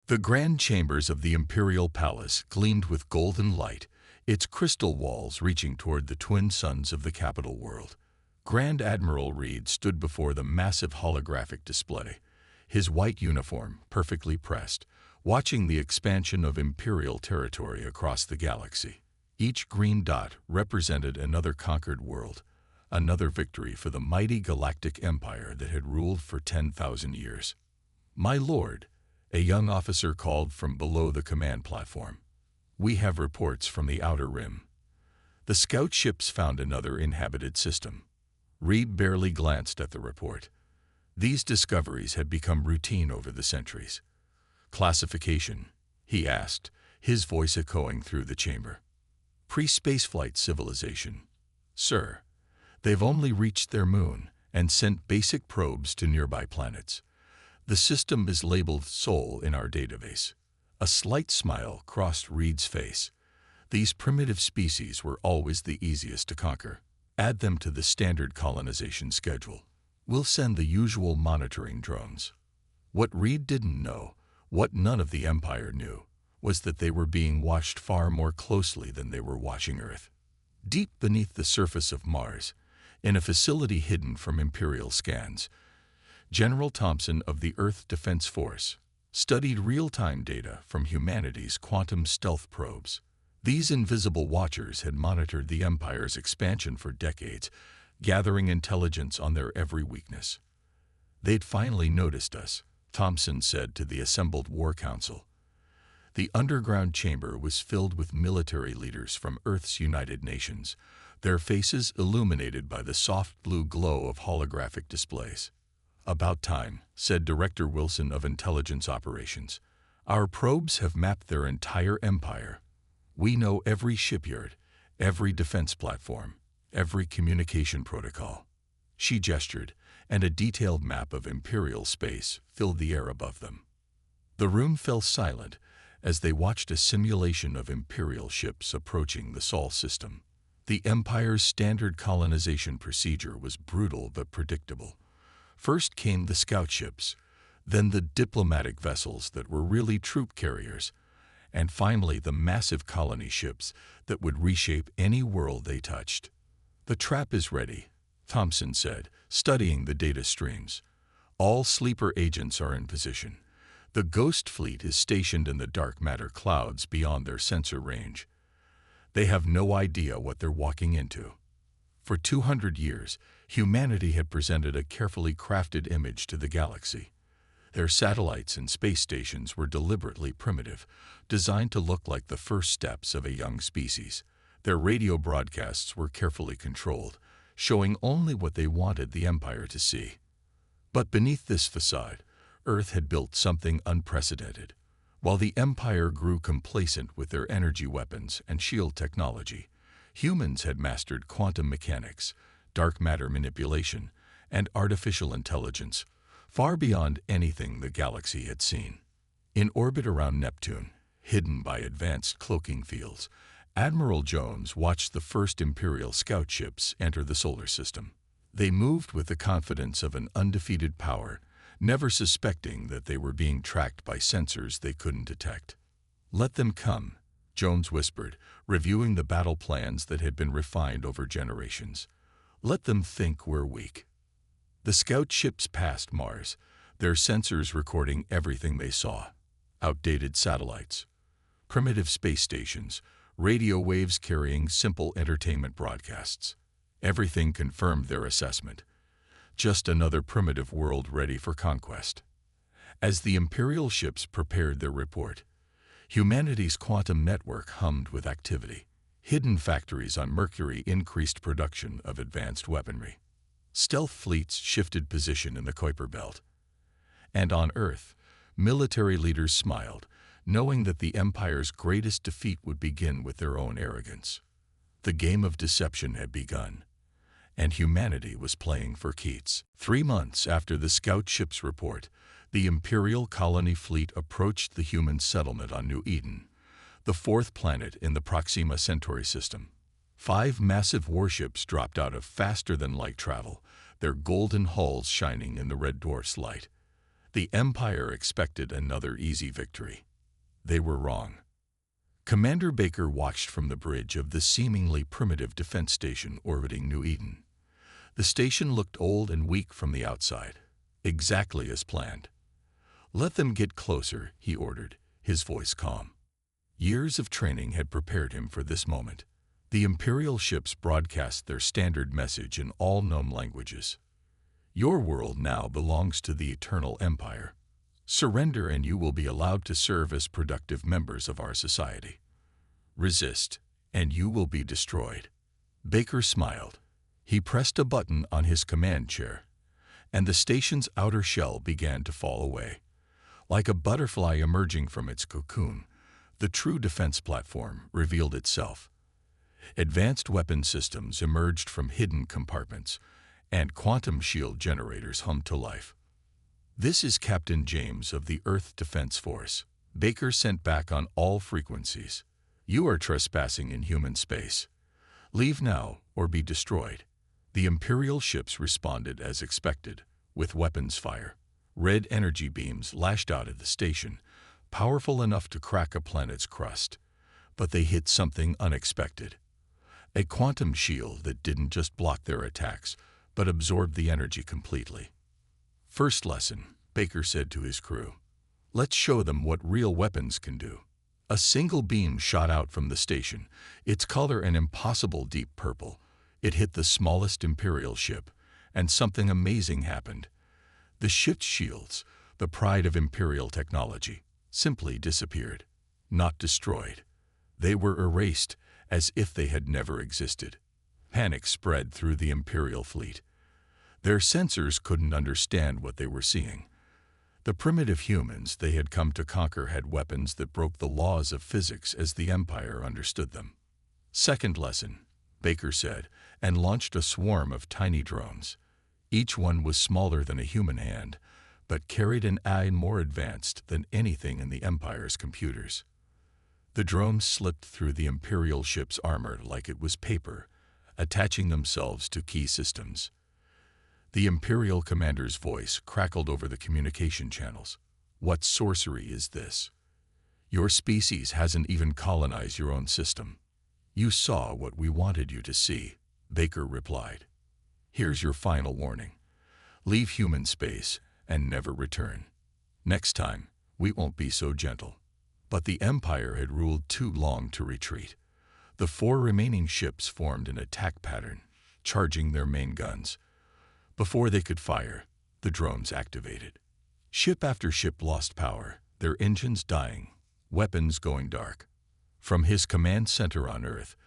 The grand chambers of the imperial palace gleamed with golden light, its crystal walls reaching toward the twin suns of the capital world. Grand Admiral Reed stood before the massive holographic display, his white uniform perfectly pressed, watching the expansion of imperial territory across the galaxy. Each green dot represented another conquered world, another victory for the mighty Galactic Empire that had ruled for 10,000 years. "My lord," a young officer called from below the command platform. "We have reports from the Outer Rim. The scout ships found another inhabited system." Reed barely glanced at the report. These discoveries had become routine over the centuries. "Classification?" he asked, his voice echoing through the chamber. "Pre-spaceflight civilization, sir. They've only reached their moon and sent basic probes to nearby planets. The system is labeled Sol in our database." A slight smile crossed Reed's face. These primitive species were always the easiest to conquer. Add them to the standard colonization schedule. We'll send the usual monitoring drones. What Reed didn't know, what none of the Empire knew, was that they were being watched far more closely than they were watching Earth. Deep beneath the surface of Mars, in a facility hidden from Imperial scans, General Thompson of the Earth Defense Force studied real-time data from humanity's quantum stealth probes. These invisible watchers had monitored the Empire's expansion for decades, gathering intelligence on their every weakness. "They'd finally noticed us," Thompson said to the assembled War Council. The underground chamber was filled with military leaders from Earth's United Nations, their faces illuminated by the soft blue glow of holographic displays. "About time," said Director Wilson of Intelligence Operations. "Our probes have mapped their entire empire. We know every shipyard, every defense platform, every communication protocol." She gestured, and a detailed map of Imperial space filled the air above them. The room fell silent as they watched a simulation of Imperial ships approaching the Sol system. The Empire's standard colonization procedure was brutal but predictable. First came the scout ships, then the diplomatic vessels that were really troop carriers, and finally the massive colony ships that would reshape any world they touched. "The trap is ready," Thompson said, studying the data streams. "All sleeper agents are in position. The Ghost Fleet is stationed in the dark matter clouds beyond their sensor range. They have no idea what they're walking into." For 200 years, humanity had presented a carefully crafted image to the galaxy. Their satellites and space stations were deliberately primitive, designed to look like the first steps of a young species. Their radio broadcasts were carefully controlled, showing only what they wanted the Empire to see. But beneath this facade, Earth had built something unprecedented. While the Empire grew complacent with their energy weapons and shield technology, humans had mastered quantum mechanics, dark matter manipulation, and artificial intelligence, far beyond anything the galaxy had seen. In orbit around Neptune, hidden by advanced cloaking fields, Admiral Jones watched the first Imperial scout ships enter the solar system. They moved with the confidence of an undefeated power, never suspecting that they were being tracked by sensors they couldn't detect. "Let them come," Jones whispered, reviewing the battle plans that had been refined over generations. "Let them think we're weak." The scout ships passed Mars, their sensors recording everything they saw. Outdated satellites, primitive space stations, radio waves carrying simple entertainment broadcasts. Everything confirmed their assessment. Just another primitive world ready for conquest. As the Imperial ships prepared their report, humanity's quantum network hummed with activity. Hidden factories on Mercury increased production of advanced weaponry. Stealth fleets shifted position in the Kuiper Belt. And on Earth, military leaders smiled, knowing that the Empire's greatest defeat would begin with their own arrogance. The game of deception had begun, and humanity was playing for keeps. 3 months after the scout ship's report, the Imperial colony fleet approached the human settlement on New Eden, the 4th planet in the Proxima Centauri system. 5 massive warships dropped out of faster-than-light travel, their golden hulls shining in the red dwarf's light. The Empire expected another easy victory. They were wrong. Commander Baker watched from the bridge of the seemingly primitive defense station orbiting New Eden. The station looked old and weak from the outside, exactly as planned. "Let them get closer," he ordered, his voice calm. Years of training had prepared him for this moment. The Imperial ships broadcast their standard message in all known languages. "Your world now belongs to the Eternal Empire. Surrender and you will be allowed to serve as productive members of our society. Resist, and you will be destroyed." Baker smiled. He pressed a button on his command chair, and the station's outer shell began to fall away. Like a butterfly emerging from its cocoon, the true defense platform revealed itself. Advanced weapon systems emerged from hidden compartments, and quantum shield generators hummed to life. "This is Captain James of the Earth Defense Force," Baker sent back on all frequencies. "You are trespassing in human space. Leave now or be destroyed." The Imperial ships responded as expected, with weapons fire. Red energy beams lashed out at the station, powerful enough to crack a planet's crust. But they hit something unexpected. A quantum shield that didn't just block their attacks, but absorbed the energy completely. "First lesson," Baker said to his crew. "Let's show them what real weapons can do." A single beam shot out from the station, its color an impossible deep purple. It hit the smallest Imperial ship, and something amazing happened. The ship's shields, the pride of Imperial technology, simply disappeared. Not destroyed. They were erased, as if they had never existed. Panic spread through the Imperial fleet. Their sensors couldn't understand what they were seeing. The primitive humans they had come to conquer had weapons that broke the laws of physics as the Empire understood them. "Second lesson," Baker said, and launched a swarm of tiny drones. Each one was smaller than a human hand, but carried an AI more advanced than anything in the Empire's computers. The drones slipped through the Imperial ship's armor like it was paper, attaching themselves to key systems. The Imperial commander's voice crackled over the communication channels. "What sorcery is this? Your species hasn't even colonized your own system." "You saw what we wanted you to see," Baker replied. "Here's your final warning. Leave human space and never return. Next time, we won't be so gentle." But the Empire had ruled too long to retreat. The 4 remaining ships formed an attack pattern, charging their main guns. Before they could fire, the drones activated. Ship after ship lost power, their engines dying, weapons going dark. From his command center on Earth,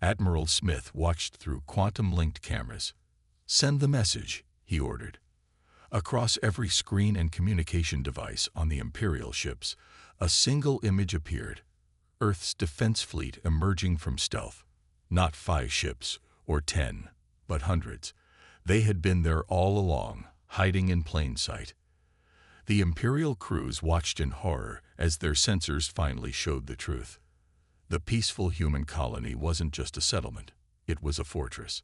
Admiral Smith watched through quantum-linked cameras. "Send the message," he ordered. Across every screen and communication device on the Imperial ships, a single image appeared. Earth's defense fleet emerging from stealth. Not 5 ships, or 10, but hundreds. They had been there all along, hiding in plain sight. The Imperial crews watched in horror as their sensors finally showed the truth. The peaceful human colony wasn't just a settlement, it was a fortress.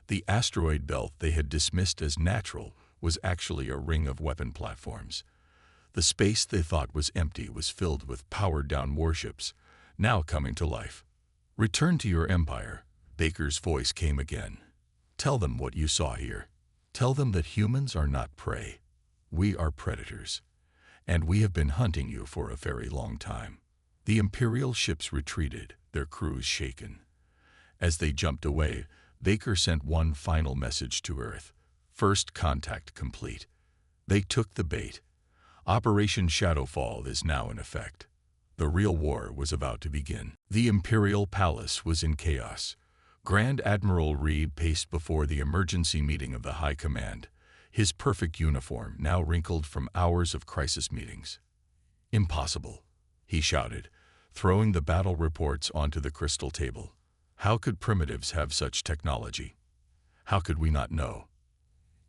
The asteroid belt they had dismissed as natural was actually a ring of weapon platforms. The space they thought was empty was filled with powered-down warships, now coming to life. "Return to your empire," Baker's voice came again. "Tell them what you saw here. Tell them that humans are not prey. We are predators. And we have been hunting you for a very long time." The Imperial ships retreated, their crews shaken. As they jumped away, Baker sent one final message to Earth. First contact complete. They took the bait. Operation Shadowfall is now in effect. The real war was about to begin. The Imperial Palace was in chaos. Grand Admiral Reed paced before the emergency meeting of the High Command, his perfect uniform now wrinkled from hours of crisis meetings. "Impossible," he shouted, throwing the battle reports onto the crystal table. "How could primitives have such technology? How could we not know?"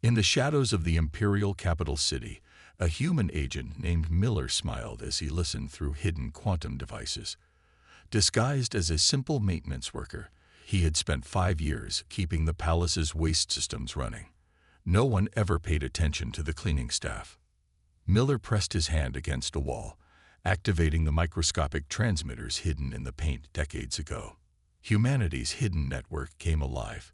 In the shadows of the Imperial capital city, a human agent named Miller smiled as he listened through hidden quantum devices. Disguised as a simple maintenance worker, he had spent 5 years keeping the palace's waste systems running. No one ever paid attention to the cleaning staff. Miller pressed his hand against a wall, activating the microscopic transmitters hidden in the paint decades ago. Humanity's hidden network came alive,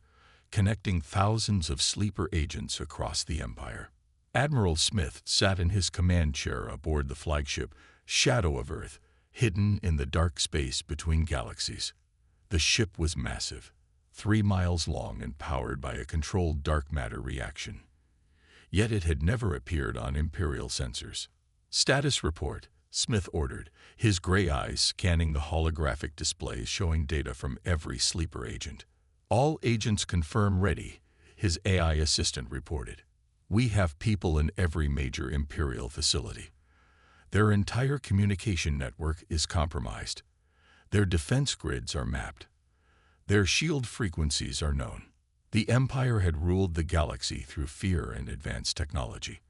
connecting thousands of sleeper agents across the Empire. Admiral Smith sat in his command chair aboard the flagship Shadow of Earth, hidden in the dark space between galaxies. The ship was massive, 3 miles long and powered by a controlled dark matter reaction. Yet it had never appeared on Imperial sensors. "Status report," Smith ordered, his gray eyes scanning the holographic displays showing data from every sleeper agent. "All agents confirm ready," his AI assistant reported. "We have people in every major Imperial facility. Their entire communication network is compromised. Their defense grids are mapped. Their shield frequencies are known." The Empire had ruled the galaxy through fear and advanced technology,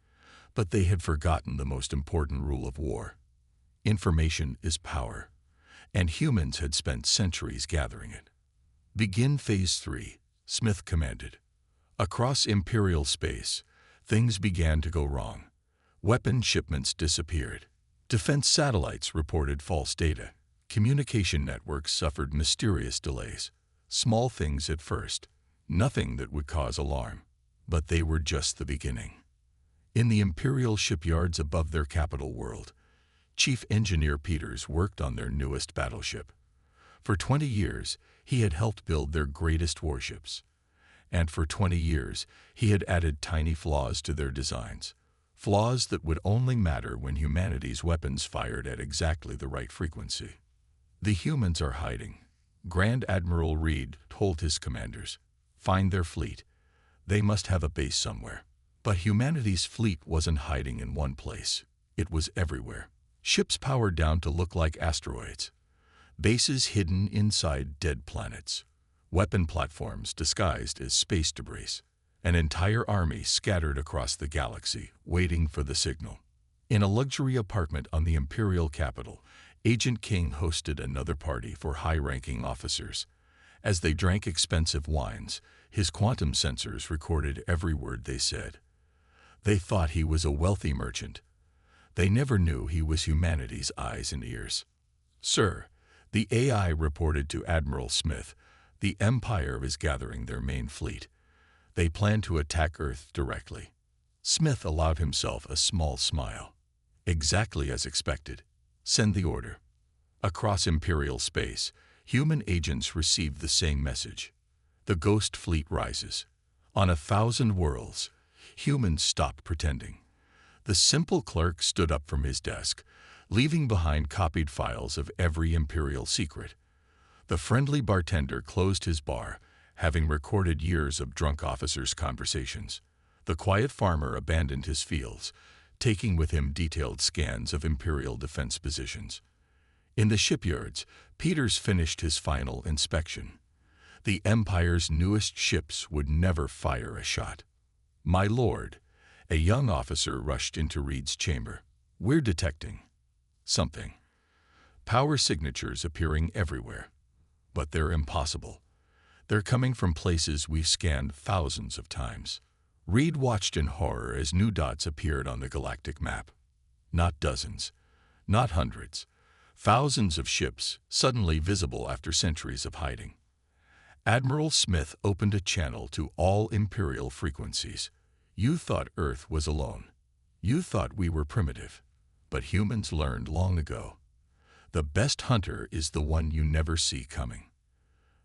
but they had forgotten the most important rule of war. Information is power, and humans had spent centuries gathering it. "Begin Phase 3, Smith commanded. Across Imperial space, things began to go wrong. Weapon shipments disappeared. Defense satellites reported false data. Communication networks suffered mysterious delays. Small things at first, nothing that would cause alarm, but they were just the beginning. In the Imperial shipyards above their capital world, Chief Engineer Peters worked on their newest battleship. For 20 years, he had helped build their greatest warships. And for 20 years, he had added tiny flaws to their designs. Flaws that would only matter when humanity's weapons fired at exactly the right frequency. "The humans are hiding," Grand Admiral Reed told his commanders. "Find their fleet. They must have a base somewhere." But humanity's fleet wasn't hiding in one place. It was everywhere. Ships powered down to look like asteroids. Bases hidden inside dead planets. Weapon platforms disguised as space debris. An entire army scattered across the galaxy, waiting for the signal. In a luxury apartment on the Imperial capital, Agent King hosted another party for high-ranking officers. As they drank expensive wines, his quantum sensors recorded every word they said. They thought he was a wealthy merchant. They never knew he was humanity's eyes and ears. "Sir," the AI reported to Admiral Smith, "the Empire is gathering their main fleet. They plan to attack Earth directly." Smith allowed himself a small smile. "Exactly as expected. Send the order." Across Imperial space, human agents received the same message. The Ghost Fleet rises. On 1,000 worlds, humans stopped pretending. The simple clerk stood up from his desk, leaving behind copied files of every Imperial secret. The friendly bartender closed his bar, having recorded years of drunk officers' conversations. The quiet farmer abandoned his fields, taking with him detailed scans of Imperial defense positions. In the shipyards, Peters finished his final inspection. The Empire's newest ships would never fire a shot. "My lord," a young officer rushed into Reed's chamber. "We're detecting something. Power signatures appearing everywhere. But they're impossible. They're coming from places we've scanned thousands of times." Reed watched in horror as new dots appeared on the galactic map. Not dozens, not hundreds. Thousands of ships, suddenly visible after centuries of hiding. Admiral Smith opened a channel to all Imperial frequencies. "You thought Earth was alone. You thought we were primitive. But humans learned long ago. The best hunter is the one you never see coming."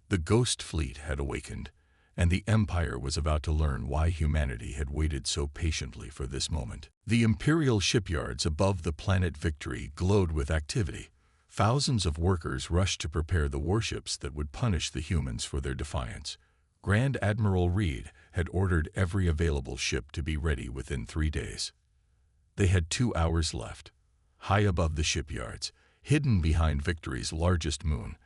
The Ghost Fleet had awakened, and the Empire was about to learn why humanity had waited so patiently for this moment. The Imperial shipyards above the planet Victory glowed with activity. Thousands of workers rushed to prepare the warships that would punish the humans for their defiance. Grand Admiral Reed had ordered every available ship to be ready within 3 days. They had 2 hours left. High above the shipyards, hidden behind Victory's largest moon,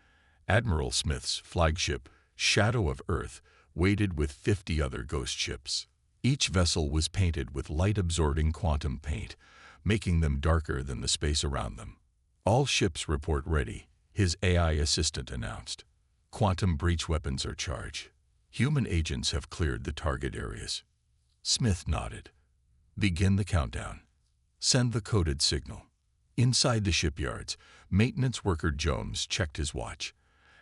Admiral Smith's flagship, Shadow of Earth, waited with 50 other ghost ships. Each vessel was painted with light-absorbing quantum paint, making them darker than the space around them. "All ships report ready," his AI assistant announced. "Quantum breach weapons are charged. Human agents have cleared the target areas." Smith nodded. "Begin the countdown." Send the coded signal. Inside the shipyards, maintenance worker Jones checked his watch.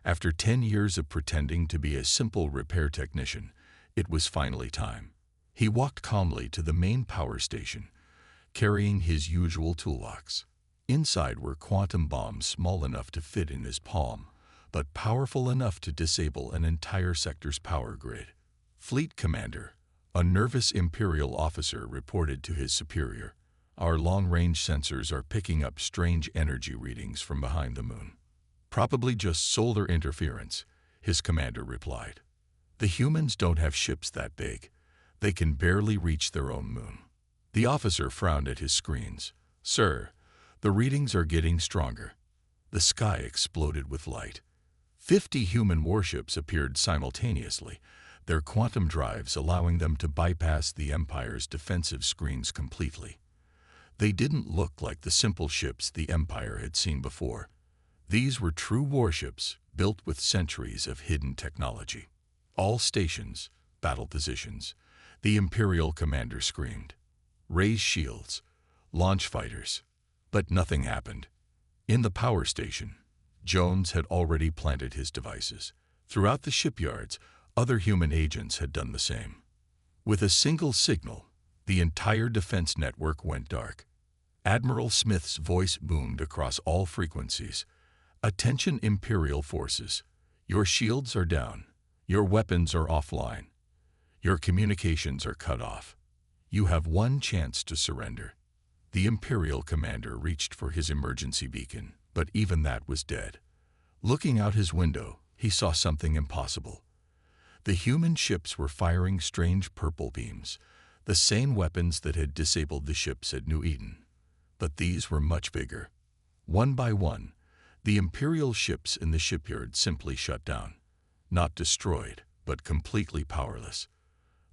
After 10 years of pretending to be a simple repair technician, it was finally time. He walked calmly to the main power station, carrying his usual toolbox. Inside were quantum bombs small enough to fit in his palm, but powerful enough to disable an entire sector's power grid. Fleet Commander, a nervous Imperial officer, reported to his superior. Our long-range sensors are picking up strange energy readings from behind the moon. Probably just solar interference, his commander replied. The humans don't have ships that big. They can barely reach their own moon. The officer frowned at his screens. Sir, the readings are getting stronger. The sky exploded with light. 50 human warships appeared simultaneously, their quantum drives allowing them to bypass the Empire's defensive screens completely. They didn't look like the simple ships the Empire had seen before. These were true warships built with centuries of hidden technology. All stations, battle positions, the Imperial commander screamed. Raise shields, launch fighters. But nothing happened. In the power station, Jones had already planted his devices. Throughout the shipyards, other human agents had done the same. With a single signal, the entire defense network went dark. Admiral Smith's voice boomed across all frequencies. Attention Imperial forces. Your shields are down. Your weapons are offline. Your communications are cut off. You have one chance to surrender. The Imperial commander reached for his emergency beacon, but even that was dead. Looking out his window, he saw something impossible. The human ships were firing strange purple beams, the same weapons that had disabled the ships at New Eden. But these were much bigger. One by one, the Imperial ships in the shipyard simply shut down. Not destroyed, but completely powerless.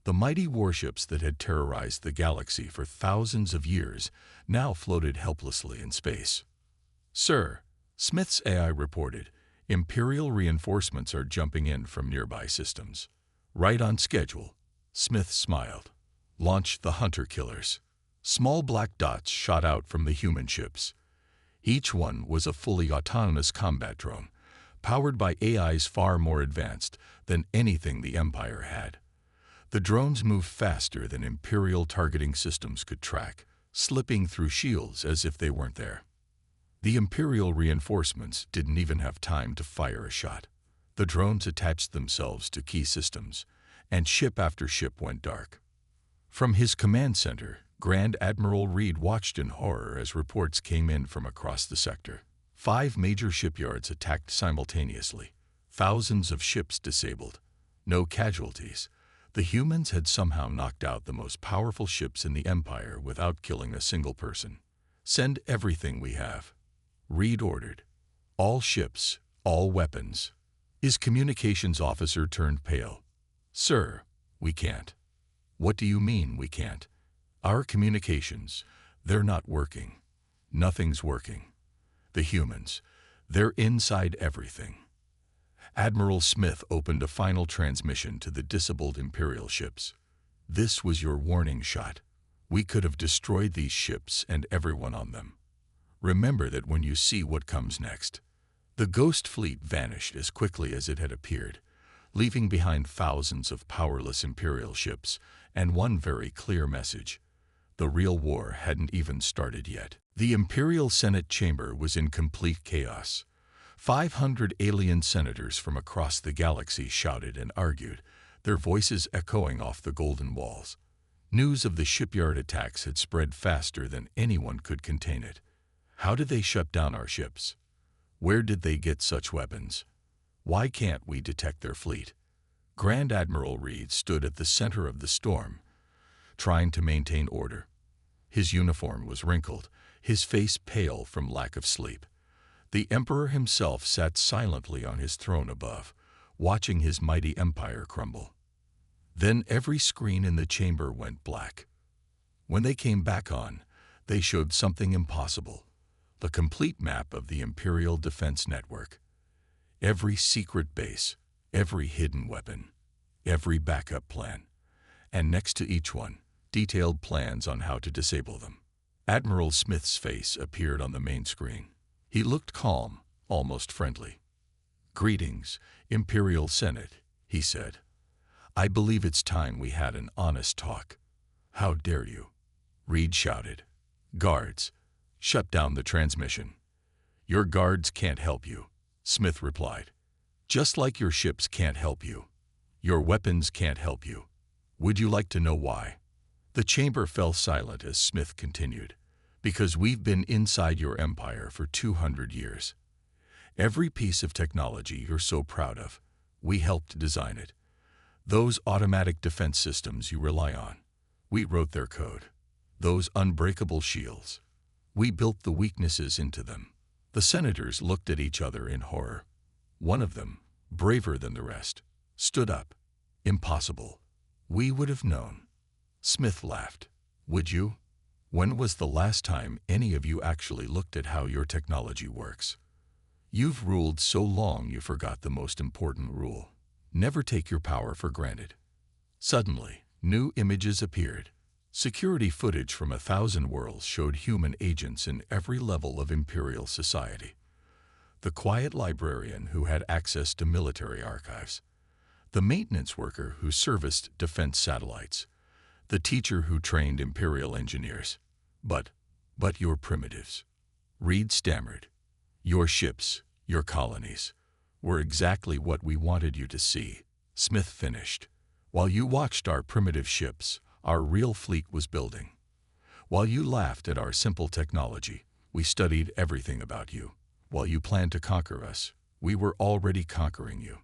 The mighty warships that had terrorized the galaxy for thousands of years now floated helplessly in space. Sir, Smith's AI reported, Imperial reinforcements are jumping in from nearby systems. Right on schedule, Smith smiled. Launch the hunter-killers. Small black dots shot out from the human ships. Each one was a fully autonomous combat drone, powered by AIs far more advanced than anything the Empire had. The drones moved faster than Imperial targeting systems could track, slipping through shields as if they weren't there. The Imperial reinforcements didn't even have time to fire a shot. The drones attached themselves to key systems, and ship after ship went dark. From his command center, Grand Admiral Reed watched in horror as reports came in from across the sector. 5 major shipyards attacked simultaneously. Thousands of ships disabled. No casualties. The humans had somehow knocked out the most powerful ships in the Empire without killing a single person. Send everything we have. Reed ordered. All ships, all weapons. His communications officer turned pale. Sir, we can't. What do you mean we can't? Our communications, they're not working. Nothing's working. The humans, they're inside everything. Admiral Smith opened a final transmission to the disabled Imperial ships. This was your warning shot. We could have destroyed these ships and everyone on them. Remember that when you see what comes next. The Ghost Fleet vanished as quickly as it had appeared, leaving behind thousands of powerless Imperial ships and one very clear message. The real war hadn't even started yet. The Imperial Senate chamber was in complete chaos. 500 alien senators from across the galaxy shouted and argued, their voices echoing off the golden walls. News of the shipyard attacks had spread faster than anyone could contain it. How did they shut down our ships? Where did they get such weapons? Why can't we detect their fleet? Grand Admiral Reed stood at the center of the storm, trying to maintain order. His uniform was wrinkled, his face pale from lack of sleep. The Emperor himself sat silently on his throne above, watching his mighty empire crumble. Then every screen in the chamber went black. When they came back on, they showed something impossible, the complete map of the Imperial Defense Network. Every secret base, every hidden weapon, every backup plan, and next to each one, detailed plans on how to disable them. Admiral Smith's face appeared on the main screen. He looked calm, almost friendly. "Greetings, Imperial Senate," he said. "I believe it's time we had an honest talk." "How dare you?" Reed shouted. "Guards, shut down the transmission." "Your guards can't help you," Smith replied. "Just like your ships can't help you. Your weapons can't help you. Would you like to know why?" The chamber fell silent as Smith continued. "Because we've been inside your empire for 200 years. Every piece of technology you're so proud of, we helped design it. Those automatic defense systems you rely on, we wrote their code. Those unbreakable shields, we built the weaknesses into them." The senators looked at each other in horror. One of them, braver than the rest, stood up. "Impossible. We would have known." Smith laughed. "Would you? When was the last time any of you actually looked at how your technology works? You've ruled so long you forgot the most important rule. Never take your power for granted." Suddenly, new images appeared. Security footage from 1,000 worlds showed human agents in every level of Imperial society. The quiet librarian who had access to military archives. The maintenance worker who serviced defense satellites. The teacher who trained Imperial engineers. But you're primitives." Reed stammered. "Your ships, your colonies, were exactly what we wanted you to see," Smith finished. "While you watched our primitive ships, our real fleet was building. While you laughed at our simple technology, we studied everything about you. While you planned to conquer us, we were already conquering you."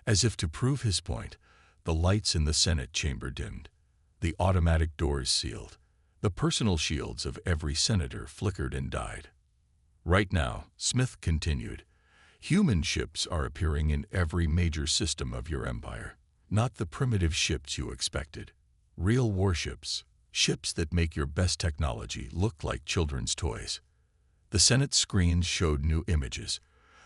As if to prove his point, the lights in the Senate chamber dimmed. The automatic doors sealed. The personal shields of every senator flickered and died. "Right now," Smith continued, "human ships are appearing in every major system of your empire. Not the primitive ships you expected. Real warships, ships that make your best technology look like children's toys." The Senate screens showed new images.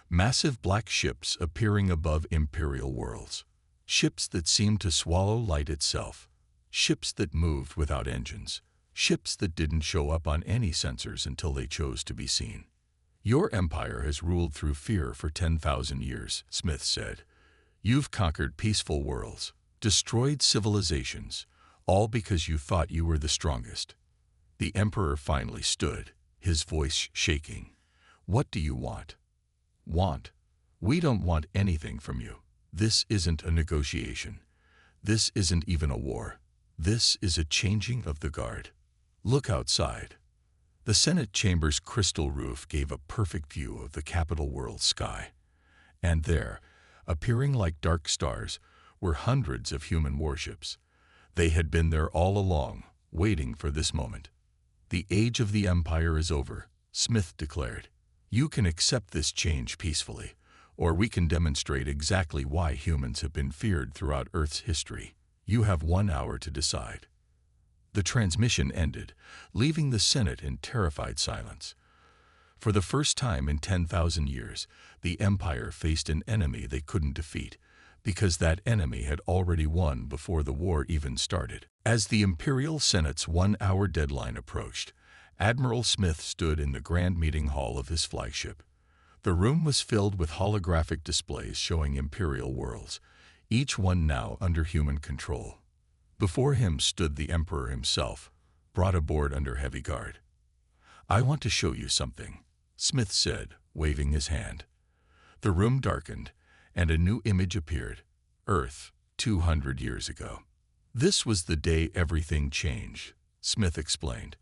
Massive black ships appearing above Imperial worlds. Ships that seemed to swallow light itself. Ships that moved without engines. Ships that didn't show up on any sensors until they chose to be seen. "Your empire has ruled through fear for 10,000 years, Smith said. "You've conquered peaceful worlds, destroyed civilizations, all because you thought you were the strongest." The Emperor finally stood, his voice shaking. "What do you want?" "Want? We don't want anything from you. This isn't a negotiation. This isn't even a war. This is a changing of the guard. Look outside." The Senate chamber's crystal roof gave a perfect view of the capital world sky. And there, appearing like dark stars, were hundreds of human warships. They had been there all along, waiting for this moment. "The age of the Empire is over," Smith declared. "You can accept this change peacefully, or we can demonstrate exactly why humans have been feared throughout Earth's history. You have 1 hour to decide." The transmission ended, leaving the Senate in terrified silence. For the first time in 10,000 years, the Empire faced an enemy they couldn't defeat, because that enemy had already won before the war even started. As the Imperial Senate's 1-hour deadline approached, Admiral Smith stood in the grand meeting hall of his flagship. The room was filled with holographic displays showing Imperial worlds, each one now under human control. Before him stood the Emperor himself, brought aboard under heavy guard. "I want to show you something," Smith said, waving his hand. The room darkened, and a new image appeared. Earth, 200 years ago. "This was the day everything changed," Smith explained.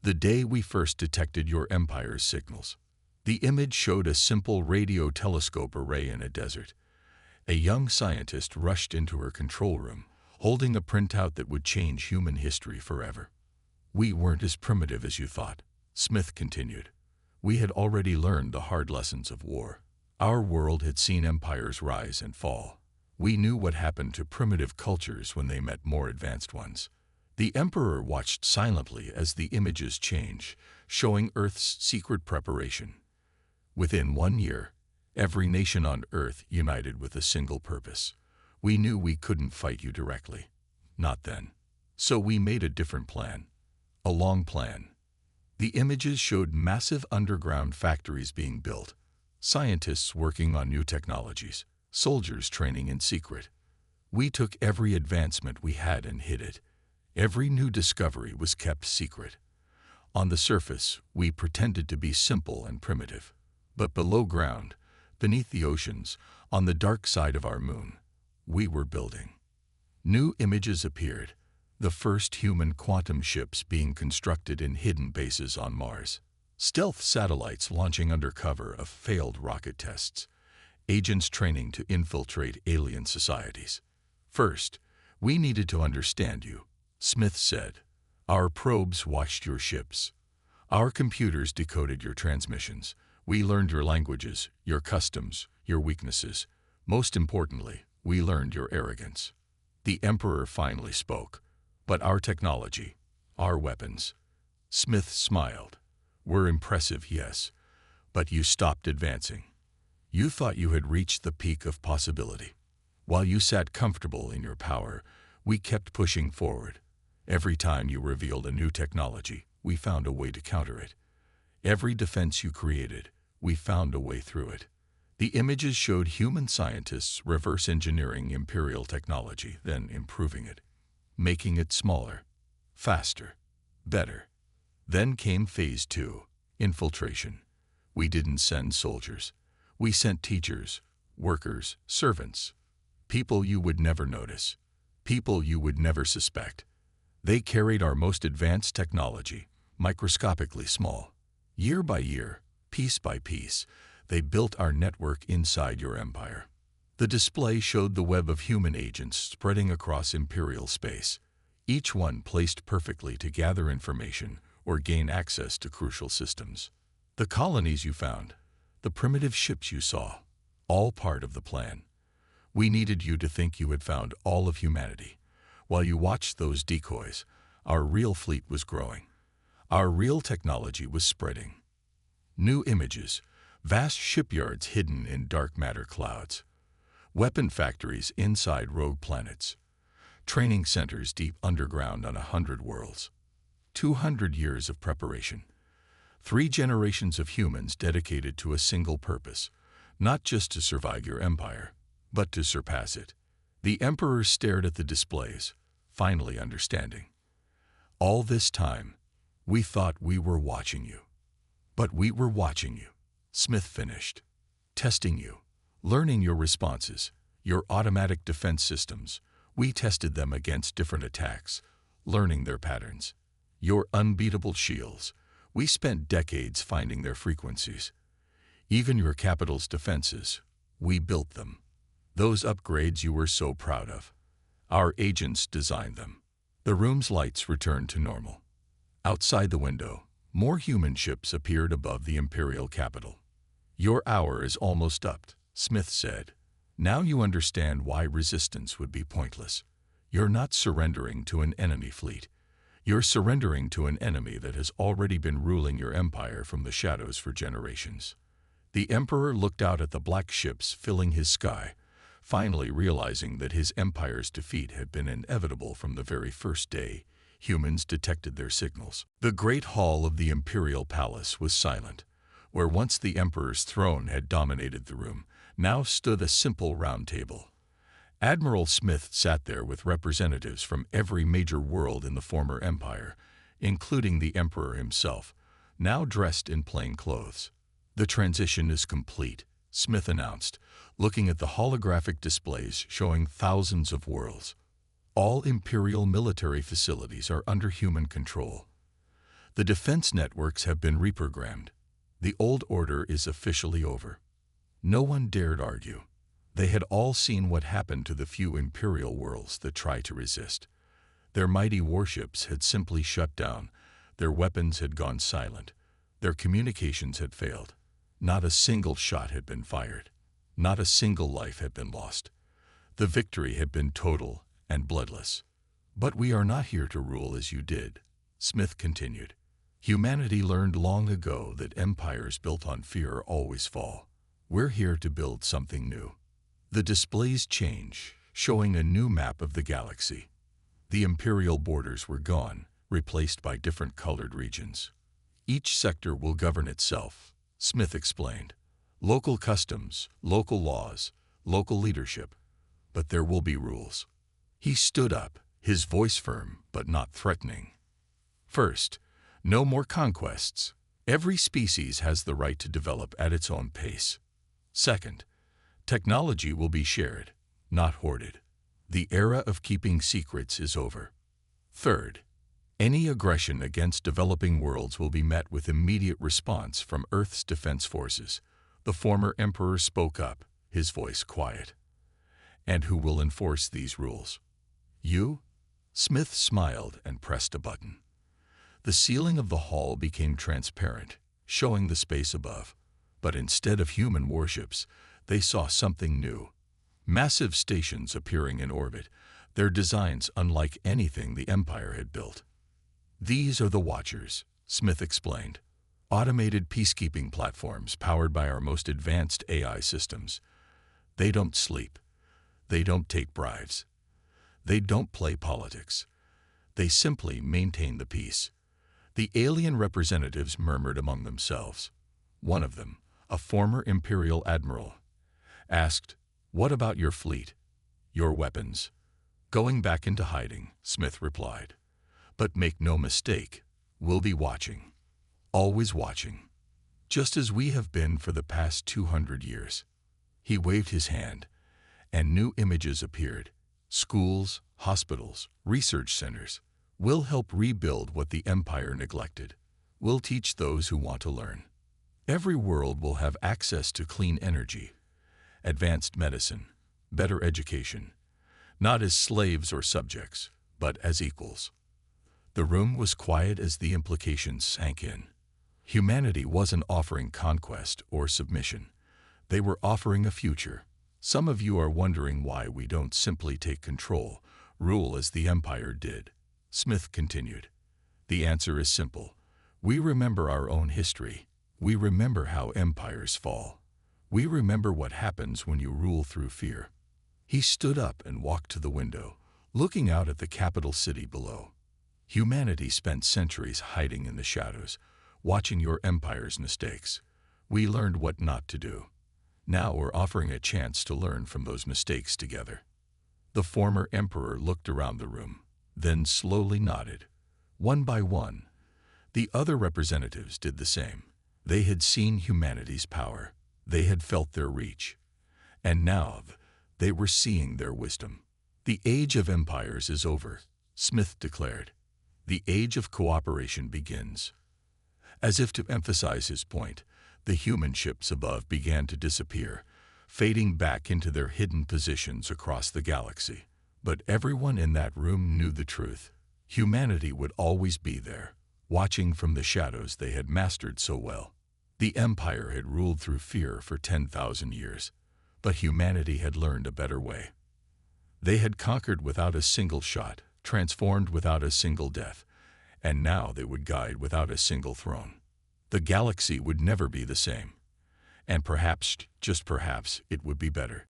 "The day we first detected your empire's signals." The image showed a simple radio telescope array in a desert. A young scientist rushed into her control room, holding a printout that would change human history forever. "We weren't as primitive as you thought," Smith continued. "We had already learned the hard lessons of war. Our world had seen empires rise and fall. We knew what happened to primitive cultures when they met more advanced ones." The Emperor watched silently as the images changed, showing Earth's secret preparation. Within 1 year, every nation on Earth united with a single purpose. "We knew we couldn't fight you directly. Not then. So we made a different plan. A long plan, The images showed massive underground factories being built, scientists working on new technologies, soldiers training in secret. We took every advancement we had and hid it. Every new discovery was kept secret. On the surface, we pretended to be simple and primitive. But below ground, beneath the oceans, on the dark side of our moon, we were building. New images appeared, the first human quantum ships being constructed in hidden bases on Mars, stealth satellites launching under cover of failed rocket tests, agents training to infiltrate alien societies. First, we needed to understand you, Smith said. Our probes watched your ships. Our computers decoded your transmissions. We learned your languages, your customs, your weaknesses. Most importantly, we learned your arrogance. The Emperor finally spoke. But our technology, our weapons. Smith smiled. Were impressive, yes, but you stopped advancing. You thought you had reached the peak of possibility. While you sat comfortable in your power, we kept pushing forward. Every time you revealed a new technology, we found a way to counter it. Every defense you created, we found a way through it. The images showed human scientists reverse engineering imperial technology, then improving it, making it smaller, faster, better. Then came phase 2, infiltration. We didn't send soldiers. We sent teachers, workers, servants, people you would never notice, people you would never suspect. They carried our most advanced technology, microscopically small. Year by year, piece by piece, they built our network inside your empire. The display showed the web of human agents spreading across imperial space, each one placed perfectly to gather information or gain access to crucial systems. The colonies you found, the primitive ships you saw, all part of the plan. We needed you to think you had found all of humanity. While you watched those decoys, our real fleet was growing. Our real technology was spreading. New images, vast shipyards hidden in dark matter clouds, weapon factories inside rogue planets, training centers deep underground on 100 worlds, 200 years of preparation, 3 generations of humans dedicated to a single purpose, not just to survive your empire, but to surpass it. The Emperor stared at the displays, finally understanding. All this time, we thought we were watching you. But we were watching you, Smith finished. Testing you, learning your responses, your automatic defense systems. We tested them against different attacks, learning their patterns. Your unbeatable shields. We spent decades finding their frequencies. Even your capital's defenses. We built them. Those upgrades you were so proud of. Our agents designed them. The room's lights returned to normal. Outside the window, more human ships appeared above the imperial capital. Your hour is almost up, Smith said. Now you understand why resistance would be pointless. You're not surrendering to an enemy fleet. You're surrendering to an enemy that has already been ruling your empire from the shadows for generations. The Emperor looked out at the black ships filling his sky, finally realizing that his empire's defeat had been inevitable from the very first day humans detected their signals. The great hall of the imperial palace was silent. Where once the Emperor's throne had dominated the room, now stood a simple round table. Admiral Smith sat there with representatives from every major world in the former empire, including the Emperor himself, now dressed in plain clothes. The transition is complete, Smith announced, looking at the holographic displays showing thousands of worlds. All imperial military facilities are under human control. The defense networks have been reprogrammed. The old order is officially over. No one dared argue. They had all seen what happened to the few imperial worlds that tried to resist. Their mighty warships had simply shut down. Their weapons had gone silent. Their communications had failed. Not a single shot had been fired. Not a single life had been lost. The victory had been total and bloodless. But we are not here to rule as you did, Smith continued. Humanity learned long ago that empires built on fear always fall. We're here to build something new. The displays change, showing a new map of the galaxy. The imperial borders were gone, replaced by different colored regions. Each sector will govern itself, Smith explained. Local customs, local laws, local leadership. But there will be rules. He stood up, his voice firm but not threatening. First, no more conquests. Every species has the right to develop at its own pace. Second, technology will be shared, not hoarded. The era of keeping secrets is over. Third, any aggression against developing worlds will be met with immediate response from Earth's defense forces. The former emperor spoke up, his voice quiet. And who will enforce these rules? You? Smith smiled and pressed a button. The ceiling of the hall became transparent, showing the space above. But instead of human warships, they saw something new. Massive stations appearing in orbit, their designs unlike anything the Empire had built. These are the Watchers, Smith explained. Automated peacekeeping platforms powered by our most advanced AI systems. They don't sleep. They don't take bribes. They don't play politics. They simply maintain the peace. The alien representatives murmured among themselves. One of them, a former Imperial admiral, asked, "What about your fleet? Your weapons?" "Going back into hiding," Smith replied. "But make no mistake, we'll be watching. Always watching. Just as we have been for the past 200 years. He waved his hand, and new images appeared. Schools, hospitals, research centers. We'll help rebuild what the Empire neglected. We'll teach those who want to learn. Every world will have access to clean energy, advanced medicine, better education, not as slaves or subjects, but as equals." The room was quiet as the implications sank in. Humanity wasn't offering conquest or submission. They were offering a future. Some of you are wondering why we don't simply take control, rule as the Empire did. Smith continued. The answer is simple. We remember our own history. We remember how empires fall. We remember what happens when you rule through fear. He stood up and walked to the window, looking out at the capital city below. Humanity spent centuries hiding in the shadows, watching your empire's mistakes. We learned what not to do. Now we're offering a chance to learn from those mistakes together. The former emperor looked around the room, then slowly nodded. One by one, the other representatives did the same. They had seen humanity's power. They had felt their reach. And now they were seeing their wisdom. The age of empires is over, Smith declared. The age of cooperation begins. As if to emphasize his point, the human ships above began to disappear, fading back into their hidden positions across the galaxy. But everyone in that room knew the truth. Humanity would always be there, watching from the shadows they had mastered so well. The Empire had ruled through fear for 10,000 years, but humanity had learned a better way. They had conquered without a single shot, transformed without a single death, and now they would guide without a single throne. The galaxy would never be the same, and perhaps, just perhaps, it would be better.